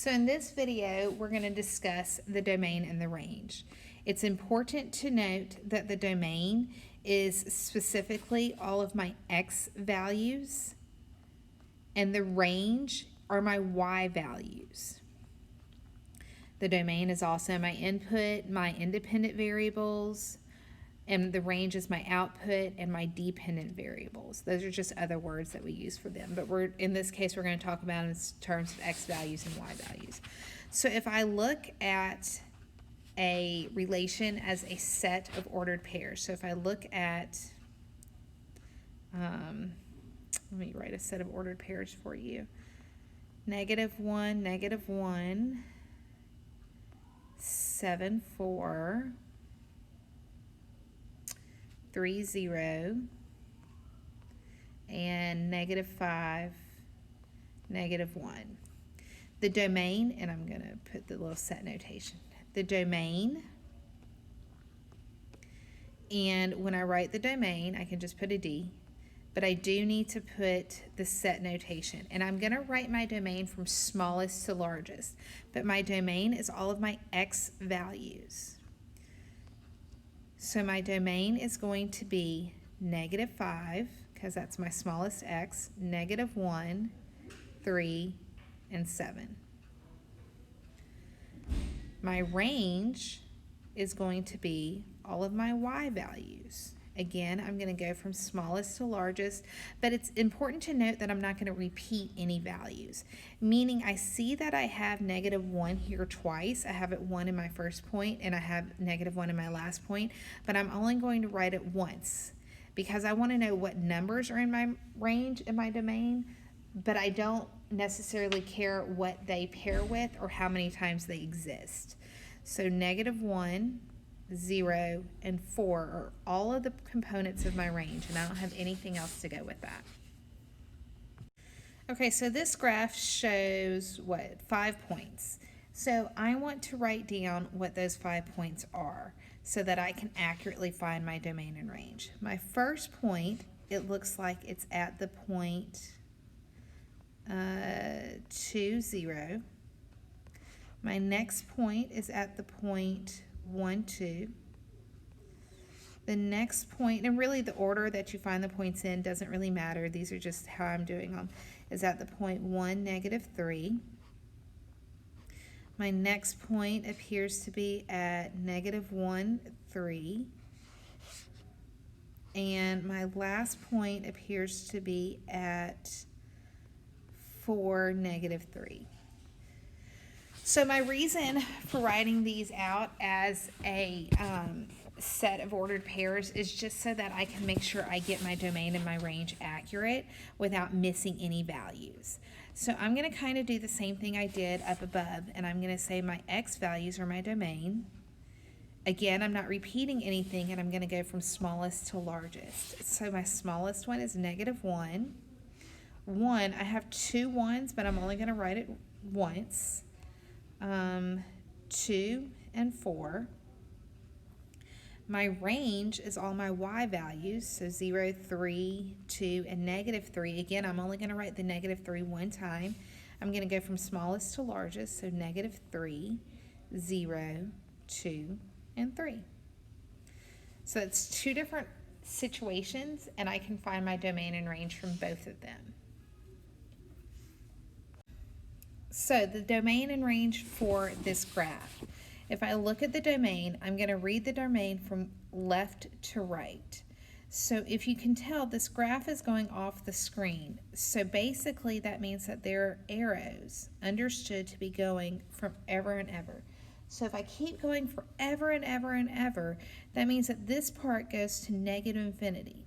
So in this video, we're going to discuss the domain and the range. It's important to note that the domain is specifically all of my x values, and the range are my y values. The domain is also my input, my independent variables, and the range is my output and my dependent variables. Those are just other words that we use for them. But in this case, we're going to talk about in terms of x values and y values. So if I look at a relation as a set of ordered pairs, so if I look at, let me write a set of ordered pairs for you. -1, -1, 7, 4, 3, 0, and -5, -1. The domain, and I'm going to put the little set notation. The domain, and when I write the domain, I can just put a D, but I do need to put the set notation. And I'm going to write my domain from smallest to largest, but my domain is all of my x values. So my domain is going to be -5, because that's my smallest x, -1, 3, and 7. My range is going to be all of my y values. Again, I'm going to go from smallest to largest, but it's important to note that I'm not going to repeat any values, meaning I see that I have -1 here twice. I have it 1 in my first point, and I have -1 in my last point, but I'm only going to write it once because I want to know what numbers are in my range in my domain, but I don't necessarily care what they pair with or how many times they exist. So -1, 0, and 4 are all of the components of my range, and I don't have anything else to go with that. Okay, so this graph shows 5 points. So I want to write down what those 5 points are so that I can accurately find my domain and range. My first point, it looks like it's at the point 2, 0. My next point is at the point 1, 2. The next point, and really the order that you find the points in doesn't really matter. These are just how I'm doing them, is at the point 1, -3. My next point appears to be at -1, 3. And my last point appears to be at 4, -3. So my reason for writing these out as a set of ordered pairs is just so that I can make sure I get my domain and my range accurate without missing any values. So I'm going to kind of do the same thing I did up above, and I'm going to say my x values are my domain. Again, I'm not repeating anything, and I'm going to go from smallest to largest. So my smallest one is -1. 1, I have 2 1s, but I'm only going to write it once. 2 and 4. My range is all my y values, so 0, 3, 2, and -3. Again, I'm only going to write the -3 one time. I'm going to go from smallest to largest, so -3, 0, 2, and 3. So it's 2 different situations, and I can find my domain and range from both of them. So the domain and range for this graph. If I look at the domain, I'm going to read the domain from left to right. So if you can tell, this graph is going off the screen. So basically that means that there are arrows understood to be going from ever and ever. So if I keep going forever and ever and ever, that means that this part goes to -infinity.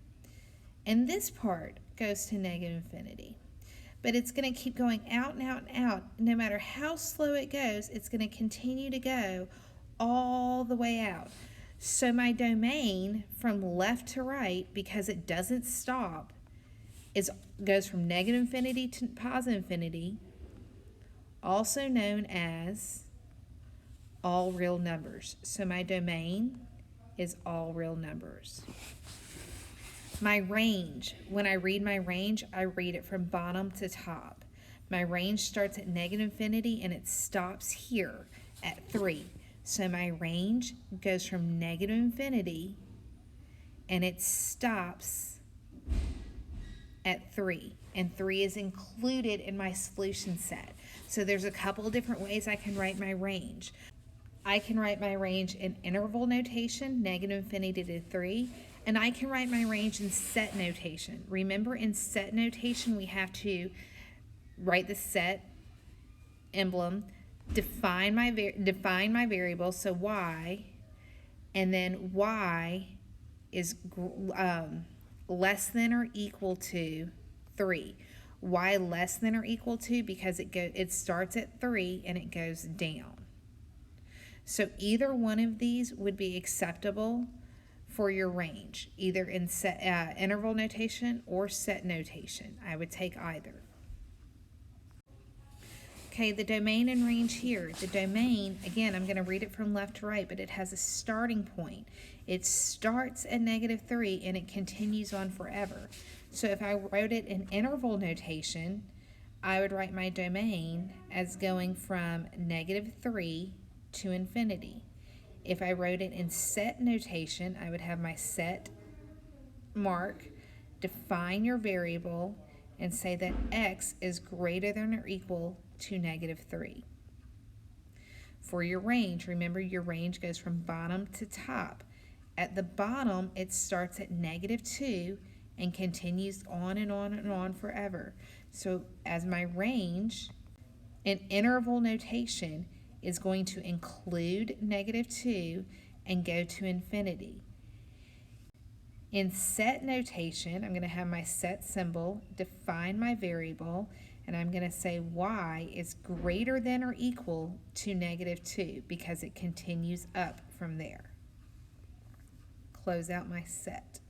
And this part goes to -infinity. But it's going to keep going out and out and out. No matter how slow it goes, it's going to continue to go all the way out. So my domain from left to right, because it doesn't stop, goes from -infinity to +infinity, also known as all real numbers. So my domain is all real numbers. My range, when I read my range, I read it from bottom to top. My range starts at negative infinity and it stops here at 3. So my range goes from negative infinity and it stops at 3. And 3 is included in my solution set. So there's a couple of different ways I can write my range. I can write my range in interval notation, negative infinity to 3, and I can write my range in set notation. Remember, in set notation, we have to write the set emblem, define my variable, so y, and then y is less than or equal to 3. Y less than or equal to because it starts at 3 and it goes down. So either one of these would be acceptable for your range, either in set, interval notation or set notation. I would take either. Okay, the domain and range here. The domain, again, I'm going to read it from left to right, but it has a starting point. It starts at negative 3 and it continues on forever. So if I wrote it in interval notation, I would write my domain as going from negative 3 to infinity. If I wrote it in set notation, I would have my set mark, define your variable, and say that x is greater than or equal to negative 3. For your range, remember your range goes from bottom to top. At the bottom, it starts at negative 2 and continues on and on and on forever. So as my range, in interval notation, is going to include negative 2 and go to infinity. In set notation, I'm going to have my set symbol, define my variable, and I'm going to say y is greater than or equal to negative 2 because it continues up from there. Close out my set.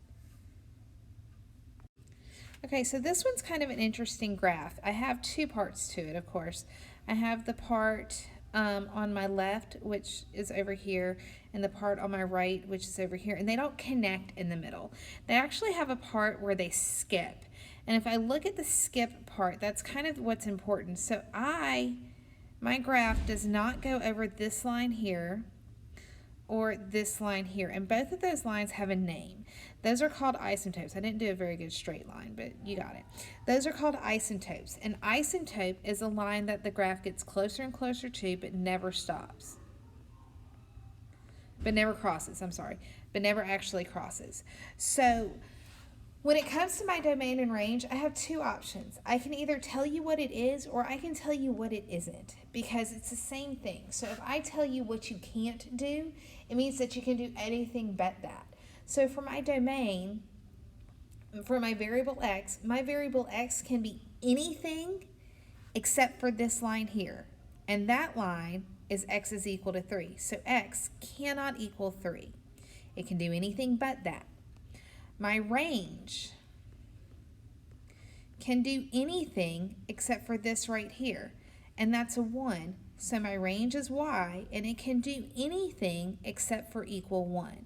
Okay, so this one's kind of an interesting graph. I have two parts to it, of course. I have the part on my left, which is over here, and the part on my right, which is over here, and they don't connect in the middle. They actually have a part where they skip. And if I look at the skip part, that's kind of what's important. So my graph does not go over this line here or this line here, and both of those lines have a name. Those are called asymptotes. I didn't do a very good straight line, but you got it. Those are called asymptotes. An asymptote is a line that the graph gets closer and closer to, but never stops. But never crosses, but never actually crosses. So when it comes to my domain and range, I have two options. I can either tell you what it is or I can tell you what it isn't, because it's the same thing. So if I tell you what you can't do, it means that you can do anything but that. So for my domain, for my variable x can be anything except for this line here. And that line is x is equal to 3. So x cannot equal 3. It can do anything but that. My range can do anything except for this right here, and that's a 1. So my range is y, and it can do anything except for equal 1.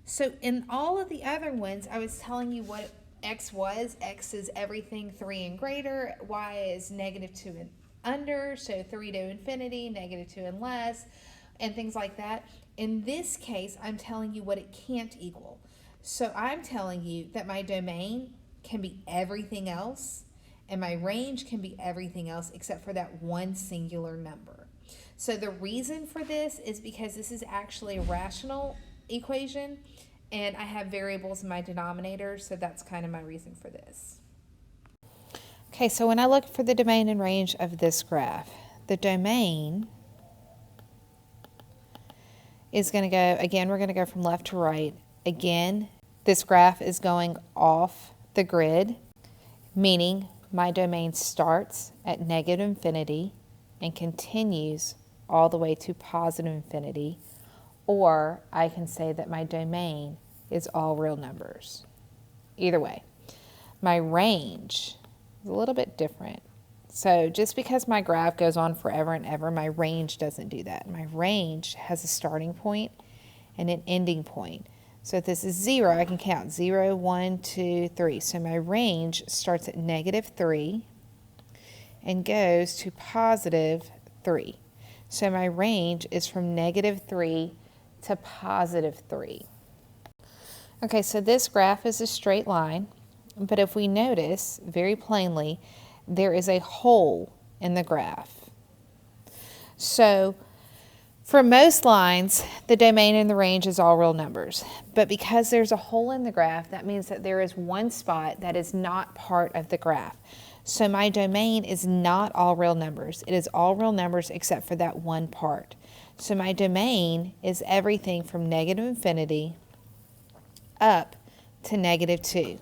So in all of the other ones, I was telling you what x was. X is everything 3 and greater. Y is negative 2 and under, so 3 to infinity, negative 2 and less, and things like that. In this case, I'm telling you what it can't equal. So I'm telling you that my domain can be everything else, and my range can be everything else except for that one singular number. So the reason for this is because this is actually a rational equation, and I have variables in my denominator, so that's kind of my reason for this. Okay, so when I look for the domain and range of this graph, the domain is going to go, again, we're going to go from left to right. Again, this graph is going off the grid, meaning my domain starts at negative infinity and continues all the way to positive infinity, or I can say that my domain is all real numbers. Either way, my range is a little bit different. So just because my graph goes on forever and ever, my range doesn't do that. My range has a starting point and an ending point. So if this is 0, I can count 0, 1, 2, 3. So my range starts at negative 3 and goes to positive 3. So my range is from negative 3 to positive 3. Okay, so this graph is a straight line, but if we notice very plainly, there is a hole in the graph. So for most lines, the domain and the range is all real numbers. But because there's a hole in the graph, that means that there is one spot that is not part of the graph. So my domain is not all real numbers. It is all real numbers except for that one part. So my domain is everything from negative infinity up to negative 2.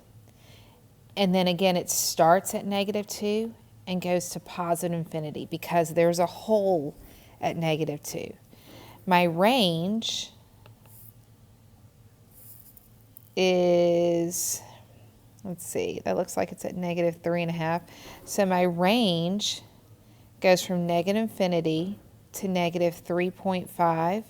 And then again, it starts at negative 2 and goes to positive infinity because there's a hole at negative 2. My range is, let's see, that looks like it's at negative 3.5. So my range goes from negative infinity to negative 3.5,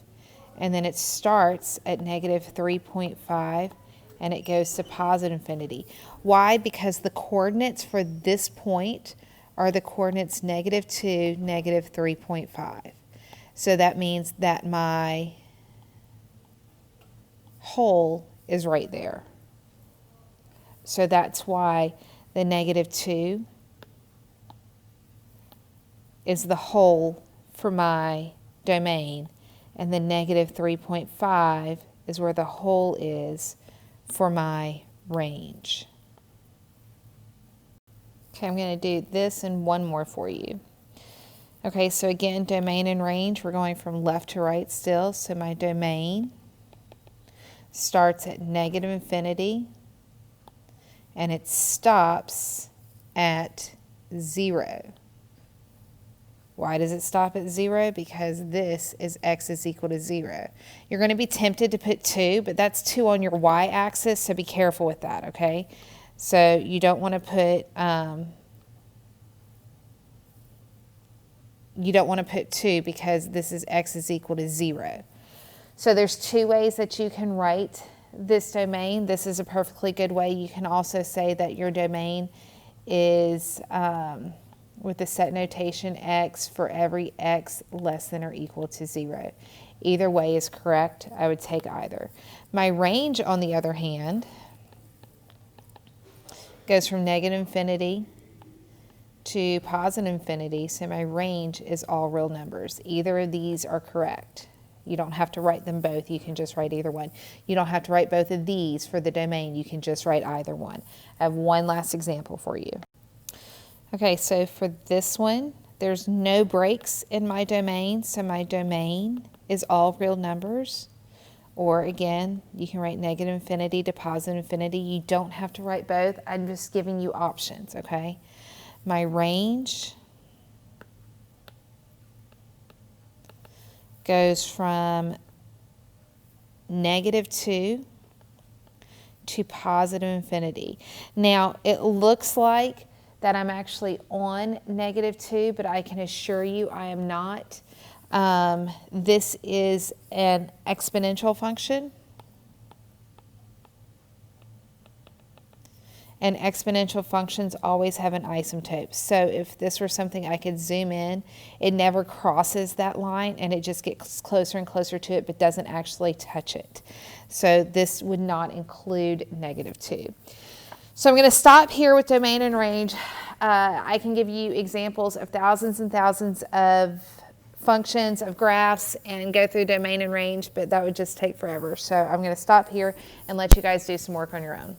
and then it starts at negative 3.5 and it goes to positive infinity. Why? Because the coordinates for this point are the coordinates negative 2, negative 3.5. So that means that my hole is right there. So that's why the negative 2 is the hole for my domain, and the negative 3.5 is where the hole is for my range. Okay, I'm going to do this and one more for you. Okay, so again, domain and range, we're going from left to right still. So my domain starts at negative infinity and it stops at 0. Why does it stop at 0? Because this is x is equal to 0. You're going to be tempted to put 2, but that's 2 on your y-axis, so be careful with that, okay? So you don't want to put 2 because this is x is equal to 0. So there's 2 ways that you can write this domain. This is a perfectly good way. You can also say that your domain is with the set notation x for every x less than or equal to 0. Either way is correct. I would take either. My range, on the other hand, goes from negative infinity to positive infinity, so my range is all real numbers. Either of these are correct. You don't have to write them both. You can just write either one. You don't have to write both of these for the domain. You can just write either one. I have one last example for you. Okay, so for this one, there's no breaks in my domain, so my domain is all real numbers. Or again, you can write negative infinity to positive infinity. You don't have to write both. I'm just giving you options, okay? My range goes from negative 2 to positive infinity. Now, it looks like that I'm actually on negative 2, but I can assure you I am not. This is an exponential function. And exponential functions always have an asymptote. So if this were something I could zoom in, it never crosses that line and it just gets closer and closer to it but doesn't actually touch it. So this would not include negative 2. So I'm going to stop here with domain and range. I can give you examples of thousands and thousands of functions, of graphs, and go through domain and range, but that would just take forever. So I'm going to stop here and let you guys do some work on your own.